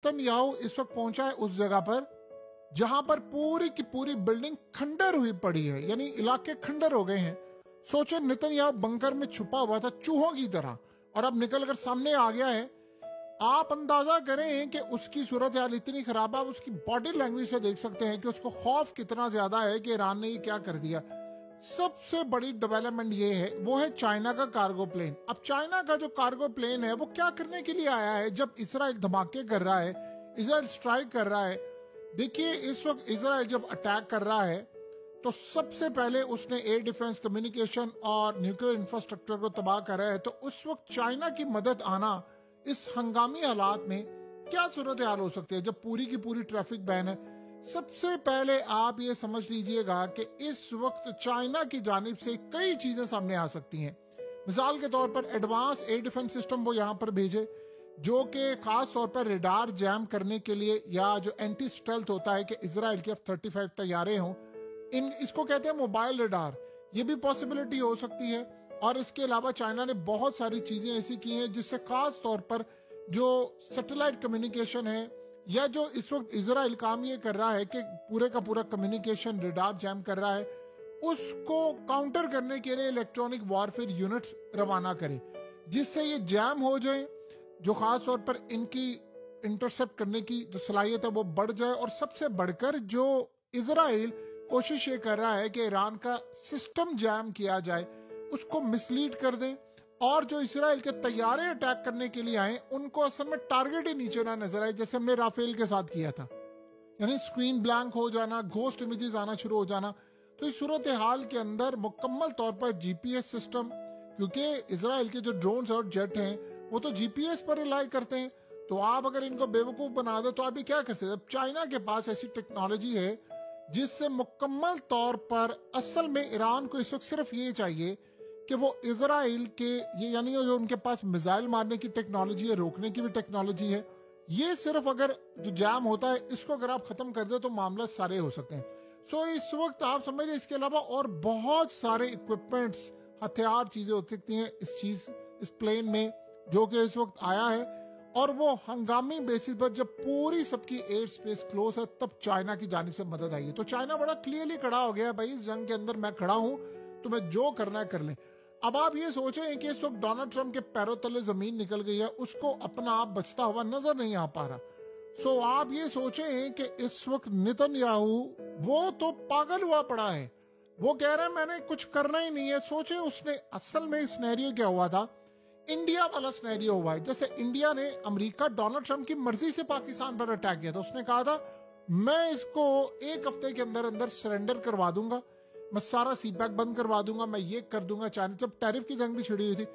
Netanyahu इस वक्त पहुंचा है उस जगह पर जहां पर पूरी की पूरी बिल्डिंग खंडर हुई पड़ी है, यानी इलाके खंडर हो गए हैं। सोचे नेतन्याहू बंकर में छुपा हुआ था चूहों की तरह और अब निकलकर सामने आ गया है। आप अंदाजा करें कि उसकी सूरत हाल इतनी खराब है, आप उसकी बॉडी लैंग्वेज से देख सकते हैं कि उसको खौफ कितना ज्यादा है कि ईरान ने ये क्या कर दिया। सबसे बड़ी डेवलपमेंट ये है वो है चाइना का कार्गो प्लेन। अब चाइना का जो कार्गो प्लेन है वो क्या करने के लिए आया है जब इसराइल धमाके कर रहा है, इसराइल स्ट्राइक कर रहा है। देखिए इस वक्त इसराइल जब अटैक कर रहा है तो सबसे पहले उसने एयर डिफेंस, कम्युनिकेशन और न्यूक्लियर इंफ्रास्ट्रक्चर को तबाह करा है। तो उस वक्त चाइना की मदद आना इस हंगामी हालात में क्या सूरत हाल हो सकती है जब पूरी की पूरी ट्रैफिक बैन है। सबसे पहले आप ये समझ लीजिएगा कि इस वक्त चाइना की जानिब से कई चीजें सामने आ सकती हैं। मिसाल के तौर पर एडवांस एयर डिफेंस सिस्टम वो यहाँ पर भेजे जो कि खास तौर पर रेडार जैम करने के लिए, या जो एंटी स्टेल्थ होता है कि इजराइल के F-35 तैयारे हों, इसको कहते हैं मोबाइल रेडार, ये भी पॉसिबिलिटी हो सकती है। और इसके अलावा चाइना ने बहुत सारी चीजें ऐसी की हैं जिससे खास तौर पर जो सैटेलाइट कम्युनिकेशन है, या जो इस वक्त इजराइल काम ये कर रहा है कि पूरे का पूरा कम्युनिकेशन रेडार जैम कर रहा है, उसको काउंटर करने के लिए इलेक्ट्रॉनिक वॉरफेयर यूनिट्स रवाना करे जिससे ये जैम हो जाए, जो खास तौर पर इनकी इंटरसेप्ट करने की जो सलाहियत है वो बढ़ जाए। और सबसे बढ़कर जो इजराइल कोशिश ये कर रहा है कि ईरान का सिस्टम जैम किया जाए, उसको मिसलीड कर दें और जो इसराइल के तैयारे अटैक करने के लिए आए उनको असल में टारगेट ही नीचे ना नजर आए, जैसे हमने राफेल के साथ किया था, यानी स्क्रीन ब्लैंक हो जाना, घोस्ट इमेजेस आना शुरू हो जाना। तो इस सूरत हाल के अंदर मुकम्मल तौर पर जीपीएस सिस्टम, क्योंकि इसराइल के जो ड्रोन्स और जेट हैं वो तो जीपीएस पर रिलाई करते हैं, तो आप अगर इनको बेवकूफ बना दो तो आप भी क्या कर सकते। अब चाइना के पास ऐसी टेक्नोलॉजी है जिससे मुकम्मल तौर पर असल में ईरान को इस वक्त सिर्फ ये चाहिए कि वो इजराइल के ये, यानी जो उनके पास मिसाइल मारने की टेक्नोलॉजी है, रोकने की भी टेक्नोलॉजी है, ये सिर्फ अगर जो जैम होता है इसको अगर आप खत्म कर दे तो मामला सारे हो सकते हैं। सो इस वक्त आप समझिए इसके अलावा और बहुत सारे इक्विपमेंट्स, हथियार, चीजें हो सकती हैं इस प्लेन में जो कि इस वक्त आया है। और वो हंगामी बेसिस पर जब पूरी सबकी एयर स्पेस क्लोज है तब चाइना की जानिब से मदद आई है। तो चाइना बड़ा क्लियरली खड़ा हो गया है, भाई इस जंग के अंदर मैं खड़ा हूं, तुम्हें जो करना है कर ले। अब आप ये सोचें कि इस वक्त डोनाल्ड ट्रंप के पैरों तले जमीन निकल गई है, उसको अपना आप बचता हुआ नजर नहीं आ पा रहा। सो आप ये सोचें कि इस वक्त नेतन्याहू वो तो पागल हुआ पड़ा है, वो कह रहे हैं मैंने कुछ करना ही नहीं है। सोचे उसने असल में सिनेरियो क्या हुआ था, इंडिया वाला सिनेरियो हुआ है। जैसे इंडिया ने अमेरिका डोनाल्ड ट्रंप की मर्जी से पाकिस्तान पर अटैक किया था, उसने कहा था मैं इसको एक हफ्ते के अंदर अंदर सरेंडर करवा दूंगा, मैं सारा सीपैक बंद करवा दूंगा, मैं ये कर दूंगा। चाइना जब टैरिफ की जंग भी छिड़ी हुई थी